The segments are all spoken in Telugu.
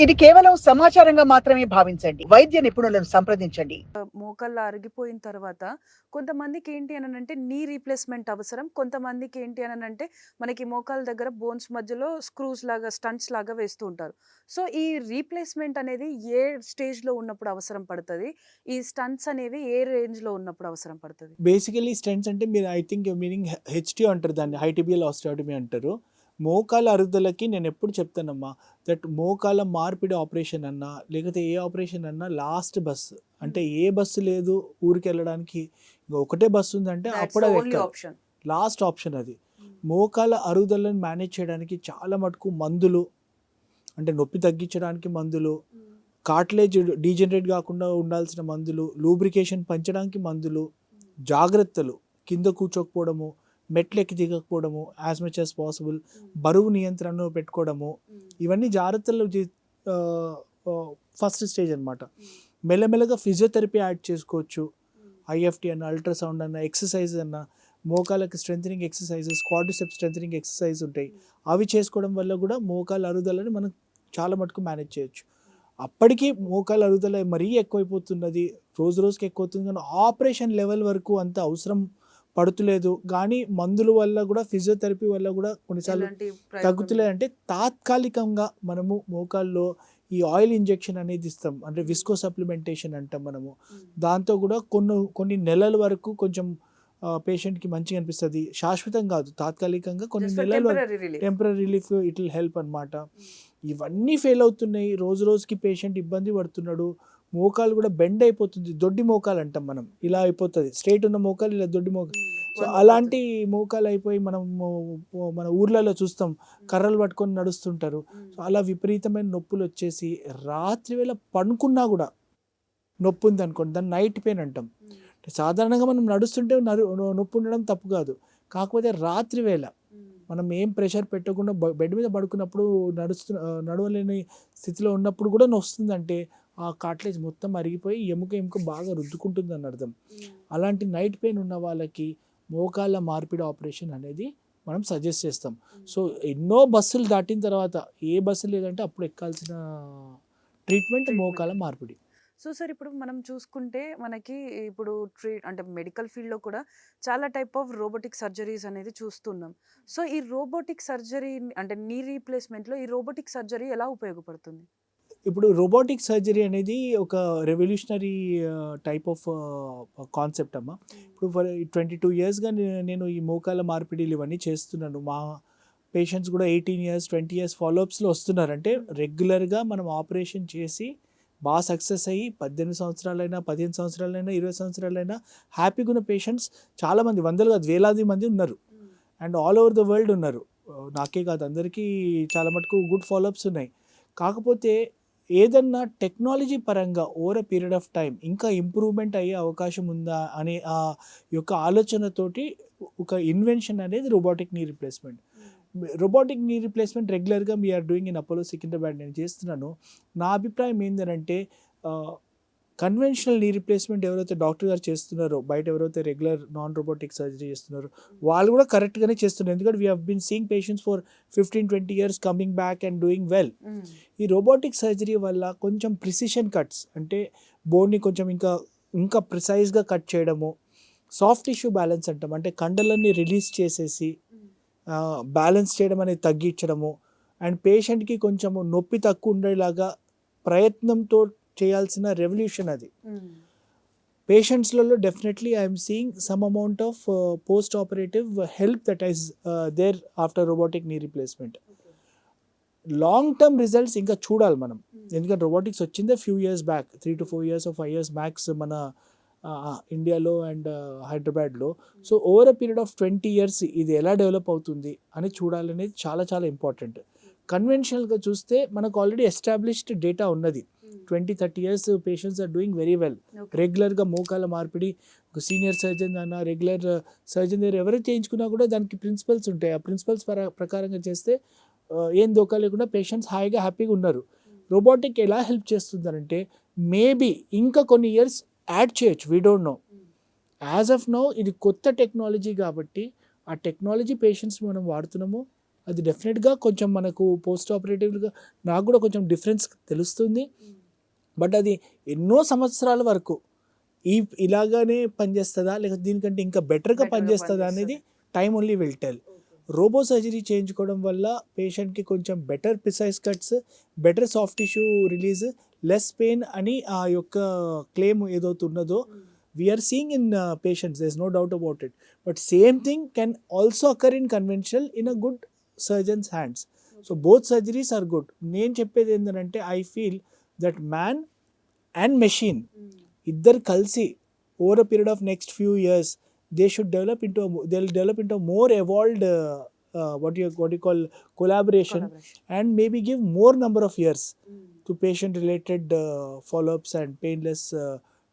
ఇది కేవలం సమాచారంగా మాత్రమే భావించండి. వైద్య నిపుణులను సంప్రదించండి. మోకాళ్ళు అరిగిపోయిన తర్వాత కొంతమందికి ఏంటి అననంటే నీ రీప్లేస్‌మెంట్ అవసరం. కొంతమందికి ఏంటి అననంటే మనకి మోకాళ్ళ దగ్గర బోన్స్ మధ్యలో స్క్రూస్ లాగా, స్టంట్స్ లాగా వేస్తూ ఉంటారు. సో, ఈ రీప్లేస్‌మెంట్ అనేది ఏ స్టేజ్‌లో ఉన్నప్పుడు అవసరం పడతది? ఈ స్టంట్స్ అనేవి ఏ రేంజ్‌లో ఉన్నప్పుడు అవసరం పడతది? బేసికల్లీ స్టెంట్స్ అంటే మీరు ఐ థింక్ మీనింగ్ హెచ్‌టిఓ అంటారు దాన్ని. హైటిబియల్ ఆస్టియోటమీ అంటారు. మోకాళ్ళ అరుగుదలకి నేనెప్పుడు చెప్తానమ్మా దట్ మోకాళ్ళ మార్పిడి ఆపరేషన్ అన్నా, లేకపోతే ఏ ఆపరేషన్ అన్నా లాస్ట్ బస్సు. అంటే ఏ బస్సు లేదు ఊరికెళ్ళడానికి, ఒకటే బస్సు ఉందంటే థాట్స్ అప్పుడు ద అది ఓన్లీ ఎక్కాలి. ఆప్షన్. లాస్ట్ ఆప్షన్ అది. మోకాళ్ళ అరుగుదలను మేనేజ్ చేయడానికి చాలా మటుకు మందులు, అంటే నొప్పి తగ్గించడానికి మందులు, కార్టిలేజ్ డీజనరేట్ కాకుండా ఉండాల్సిన మందులు, లూబ్రికేషన్ పెంచడానికి మందులు, జాగ్రత్తలు కింద కూర్చోకపోవడము, మెట్లు ఎక్కి దిగకపోవడము, యాజ్ మచ్ యాజ్ పాసిబుల్ బరువు నియంత్రణలో పెట్టుకోవడము, ఇవన్నీ జాగ్రత్తలు ఫస్ట్ స్టేజ్ అనమాట. మెల్లమెల్లగా ఫిజియోథెరపీ యాడ్ చేసుకోవచ్చు. ఐఎఫ్టీ అన్న, అల్ట్రాసౌండ్ అన్న, ఎక్సర్సైజ్ అన్న, మోకాళ్ళకి strengthening exercises, quadriceps strengthening exercise ఉంటాయి. అవి చేసుకోవడం వల్ల కూడా మోకాళ్ళ అరుగుదలని మనం చాలా మటుకు మేనేజ్ చేయొచ్చు. అప్పటికి మోకాళ్ళ అరుగుదల మరీ ఎక్కువైపోతున్నది, రోజు రోజుకి ఎక్కువ అవుతుంది, కానీ ఆపరేషన్ లెవెల్ వరకు అంత అవసరం పడుతులేదు. కానీ మందుల వల్ల కూడా, ఫిజియోథెరపీ వల్ల కూడా కొన్నిసార్లు ఎలాంటి తగ్గుతులేదంటే తాత్కాలికంగా మనము మోకాల్లో ఈ ఆయిల్ ఇంజెక్షన్ అనేది ఇస్తాం, అంటే విస్కో సప్లిమెంటేషన్ అంటాం మనము. దాంతో కూడా కొన్ని నెలల వరకు కొంచెం పేషెంట్కి మంచిగా అనిపిస్తుంది. శాశ్వతం కాదు, తాత్కాలికంగా కొన్ని జస్ట్ నెలల వరకు temporary relief. Temporary relief it will help అనమాట. ఇవన్నీ ఫెయిల్ అవుతున్నాయి. రోజు రోజుకి పేషెంట్ ఇబ్బంది పడుతున్నాడు. మోకాలు కూడా బెండ్ అయిపోతుంది. దొడ్డి మోకాలు అంటాం మనం, ఇలా అయిపోతుంది. స్ట్రైట్ ఉన్న మోకాలు ఇలా దొడ్డి మోకాలు. సో అలాంటి మోకాలు అయిపోయి మనం మన ఊర్లలో చూస్తాం, కర్రలు పట్టుకొని నడుస్తుంటారు. సో అలా విపరీతమైన నొప్పులు వచ్చేసి రాత్రి వేళ పడుకున్నా కూడా నొప్పి ఉంది అనుకోండి, దాన్ని నైట్ పెయిన్ అంటాం. సాధారణంగా మనం నడుస్తుంటే నొప్పి ఉండడం తప్పు కాదు. కాకపోతే రాత్రి వేళ మనం ఏం ప్రెషర్ పెట్టకుండా బెడ్ మీద పడుకున్నప్పుడు నడవలేని స్థితిలో ఉన్నప్పుడు కూడా వస్తుందంటే ఆ కార్టిలేజ్ మొత్తం అరిగిపోయి ఎముక బాగా రుద్దుకుంటుంది అని అర్థం. అలాంటి నైట్ పెయిన్ ఉన్న వాళ్ళకి మోకాళ్ళ మార్పిడి ఆపరేషన్ అనేది మనం సజెస్ట్ చేస్తాం. సో ఎన్నో బస్సులు దాటిన తర్వాత ఏ బస్సు లేదంటే అప్పుడు ఎక్కాల్సిన ట్రీట్మెంట్ మోకాళ్ళ మార్పిడి. సో సార్, ఇప్పుడు మనం చూసుకుంటే మనకి ఇప్పుడు అంటే మెడికల్ ఫీల్డ్‌లో కూడా చాలా టైప్ ఆఫ్ రోబోటిక్ సర్జరీస్ అనేది చూస్తున్నాం. సో, ఈ రోబోటిక్ సర్జరీ అంటే నీ రీప్లేస్‌మెంట్‌లో ఈ రోబోటిక్ సర్జరీ ఎలా ఉపయోగపడుతుంది? ఇప్పుడు రోబోటిక్ సర్జరీ అనేది ఒక రెవల్యూషనరీ టైప్ ఆఫ్ కాన్సెప్ట్ అమ్మ. ఇప్పుడు 22 ఇయర్స్గా నేను ఈ మోకాళ్ళ మార్పిడిలు ఇవన్నీ చేస్తున్నాను. మా పేషెంట్స్ కూడా 18 ఇయర్స్ 20 ఇయర్స్ ఫాలోఅప్స్లో వస్తున్నారు. అంటే రెగ్యులర్గా మనం ఆపరేషన్ చేసి బాగా సక్సెస్ అయ్యి 18 సంవత్సరాలైనా, 15 సంవత్సరాలైనా, 20 సంవత్సరాలైనా హ్యాపీగా ఉన్న పేషెంట్స్ చాలామంది, వందలు కాదు వేలాది మంది ఉన్నారు. And all over the world ఉన్నారు. నాకే కాదు, అందరికీ చాలా మటుకు గుడ్ ఫాలోఅప్స్ ఉన్నాయి. కాకపోతే ఏదన్నా టెక్నాలజీ పరంగా over a period of time ఇంకా ఇంప్రూవ్మెంట్ అయ్యే అవకాశం ఉందా అనే ఆ యొక్క ఆలోచనతోటి ఒక ఇన్వెన్షన్ అనేది robotic knee replacement. Robotic knee replacement రెగ్యులర్గా we are doing in Apollo Secunderabad నేను చేస్తున్నాను. నా అభిప్రాయం ఏంటంటే కన్వెన్షనల్ నీ రీప్లేస్మెంట్ ఎవరైతే డాక్టర్ గారు చేస్తున్నారో, బయట ఎవరైతే రెగ్యులర్ నాన్ రోబోటిక్ సర్జరీ చేస్తున్నారో వాళ్ళు కూడా కరెక్ట్గానే చేస్తున్నారు. ఎందుకంటే we have been seeing patients for 15-20 years coming back and doing well. ఈ రోబోటిక్ సర్జరీ వల్ల కొంచెం ప్రిసిషన్ కట్స్, అంటే బోన్ని కొంచెం ఇంకా ప్రిసైజ్గా కట్ చేయడము, సాఫ్ట్ టిష్యూ బ్యాలెన్స్ అంటాం, అంటే కండలన్నీ రిలీజ్ చేసేసి బ్యాలెన్స్ చేయడం అనేది తగ్గించడము, అండ్ పేషెంట్కి కొంచెము నొప్పి తక్కువ ఉండేలాగా ప్రయత్నంతో చేయాల్సిన రెవల్యూషన్ అది. పేషెంట్స్లలో definitely I'm seeing some amount of post operative help that is there after robotic knee replacement. Long term results ఇంకా చూడాలి మనం, ఎందుకంటే రోబోటిక్స్ వచ్చిందే few years back, 3 to 4 years or 5 years max మన ఇండియాలో అండ్ హైదరాబాద్లో. So over a period of 20 years ఇది ఎలా డెవలప్ అవుతుంది అని చూడాలనేది చాలా చాలా ఇంపార్టెంట్. కన్వెన్షనల్గా చూస్తే మనకు ఆల్రెడీ ఎస్టాబ్లిష్డ్ డేటా ఉన్నది. 20-30 years patients are doing very well. రెగ్యులర్గా మోకాళ్ళ మార్పిడి ఒక సీనియర్ సర్జన్ అన్న, రెగ్యులర్ సర్జన్ దగ్గర ఎవరైతే చేయించుకున్నా కూడా దానికి ప్రిన్సిపల్స్ ఉంటాయి. ఆ ప్రిన్సిపల్స్ ప్రకారంగా చేస్తే ఏం దోకా లేకుండా పేషెంట్స్ హాయిగా హ్యాపీగా ఉన్నారు. రోబోటిక్ ఎలా హెల్ప్ చేస్తుందంటే మేబీ ఇంకా కొన్ని ఇయర్స్ యాడ్ చేయొచ్చు, we don't know. As of now ఇది కొత్త టెక్నాలజీ కాబట్టి ఆ టెక్నాలజీ పేషెంట్స్ మనం వాడుతున్నాము. అది డెఫినెట్గా కొంచెం మనకు పోస్ట్ ఆపరేటివ్గా నాకు కూడా కొంచెం డిఫరెన్స్ తెలుస్తుంది. బట్ అది ఎన్నో సంవత్సరాల వరకు ఇలాగానే పనిచేస్తుందా లేకపోతే దీనికంటే ఇంకా బెటర్గా పనిచేస్తుందా అనేది time only will tell. Robo surgery చేయించుకోవడం వల్ల పేషెంట్కి కొంచెం better precise cuts, better soft tissue release, less pain అని ఆ యొక్క క్లెయిమ్ ఏదైతే ఉన్నదో we are seeing in patients, there is no doubt about it. But same thing can also occur in conventional in a good surgeons hands. So both surgeries are good. నేను చెప్పేది ఏంటంటే I feel that man and machine ఇద్దరు కలిసి over a period of next few years they should develop into more evolved what you call collaboration and maybe give more number of years to patient related follow-ups and painless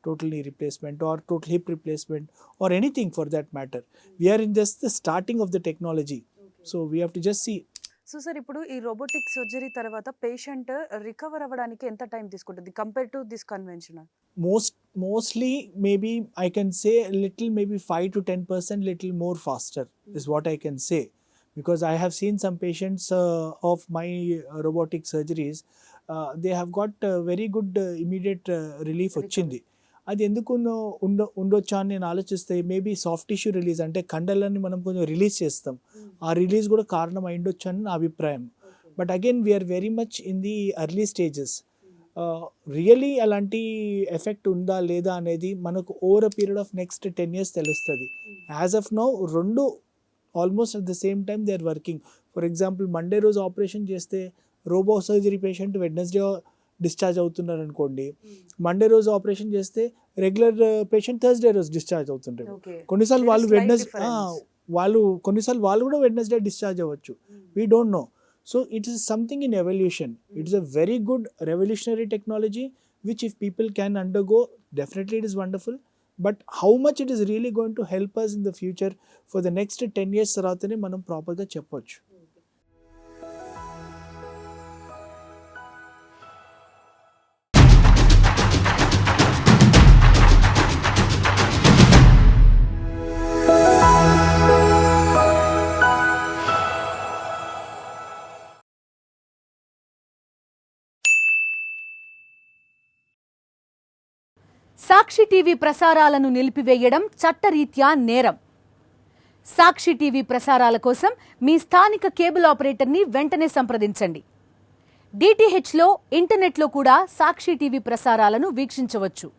total knee replacement or total hip replacement or anything for that matter. We are in just the starting of the technology, so we have to just see. So sir ఇప్పుడు ఈ రోబోటిక్ సర్జరీ తర్వాత పేషెంట్ రికవర్ అవ్వడానికి ఎంత టైం తీసుకుంటుంది compare to this conventional? Mostly maybe I can say a little, maybe 5 to 10% little more faster is what I can say, because I have seen some patients of my robotic surgeries, they have got very good immediate relief వచ్చింది. అది ఎందుకు ఉండొచ్చా అని నేను ఆలోచిస్తే మేబీ సాఫ్ట్ టిష్యూ రిలీజ్ అంటే కండలని మనం కొంచెం రిలీజ్ చేస్తాం, ఆ రిలీజ్ కూడా కారణం అయిండొచ్చు అని నా అభిప్రాయం. But again we are very much in the early stages. Really అలాంటి ఎఫెక్ట్ ఉందా లేదా అనేది మనకు over a period of next 10 years తెలుస్తుంది. యాజ్ ఆఫ్ నౌ రెండు almost at the same time they are working. For example Monday రోజు ఆపరేషన్ చేస్తే robo surgery patient Wednesday discharge అవుతున్నారు అనుకోండి, మండే రోజు ఆపరేషన్ చేస్తే రెగ్యులర్ పేషెంట్ థర్స్డే రోజు డిశ్చార్జ్ అవుతుంటారు. కొన్నిసార్లు వాళ్ళు కూడా వెడ్నెస్డే డిశ్చార్జ్ అవ్వచ్చు, we don't know. So it is something in evolution. It is a very good revolutionary technology which if people can undergo, definitely it is wonderful. But how much it is really going to help us in the future for the next 10 years తర్వాతనే మనం ప్రాపర్గా చెప్పొచ్చు. సాక్షి టీవీ ప్రసారాలను నిలిపివేయడం చట్టరీత్యా నేరం. సాక్షి టీవీ ప్రసారాల కోసం మీ స్థానిక కేబుల్ ఆపరేటర్ని వెంటనే సంప్రదించండి. డిటిహెచ్లో, ఇంటర్నెట్లో కూడా సాక్షి టీవీ ప్రసారాలను వీక్షించవచ్చు.